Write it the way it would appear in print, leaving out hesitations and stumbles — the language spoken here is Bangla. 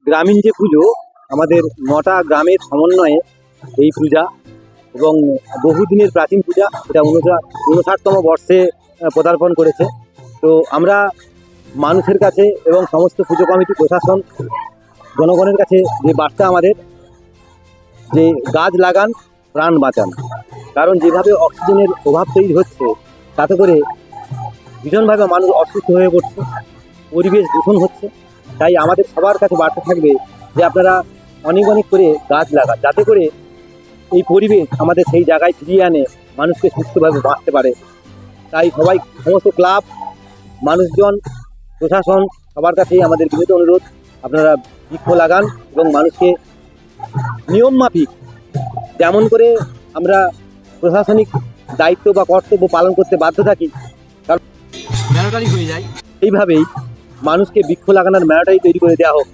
গ্রামীণ যে পুজো, আমাদের 9টা গ্রামের সমন্বয়ে এই পূজা এবং বহুদিনের প্রাচীন পূজা, এটা 59তম বর্ষে পদার্পণ করেছে। তো আমরা মানুষের কাছে এবং সমস্ত পুজো কমিটি, প্রশাসন, জনগণের কাছে যে বার্তা আমাদের, যে গাছ লাগান, প্রাণ বাঁচান। কারণ যেভাবে অক্সিজেনের অভাব তৈরি হচ্ছে, তাতে করে ভীষণভাবে মানুষ অসুস্থ হয়ে পড়ছে, পরিবেশ দূষণ হচ্ছে। তাই আমাদের সবার কাছে বার্তা থাকবে যে আপনারা অনেক অনেক করে গাছ লাগান, যাতে করে এই পরিবেশ আমাদের সেই জায়গায় ফিরিয়ে আনে, মানুষকে সুস্থভাবে বাঁচতে পারে। তাই সবাই, সমস্ত ক্লাব, মানুষজন, প্রশাসন, সবার কাছেই আমাদের বিনীত অনুরোধ, আপনারা বৃক্ষ লাগান এবং মানুষকে নিয়ম মাফিক যেমন করে আমরা প্রশাসনিক দায়িত্ব বা কর্তব্য পালন করতে বাধ্য থাকি, কারণ ম্যান্ডেটরি হয়ে যায়, এইভাবেই মানুষকে বৃক্ষ লাগানোর ম্যান্ডেটরি তৈরি করে দেওয়া হোক।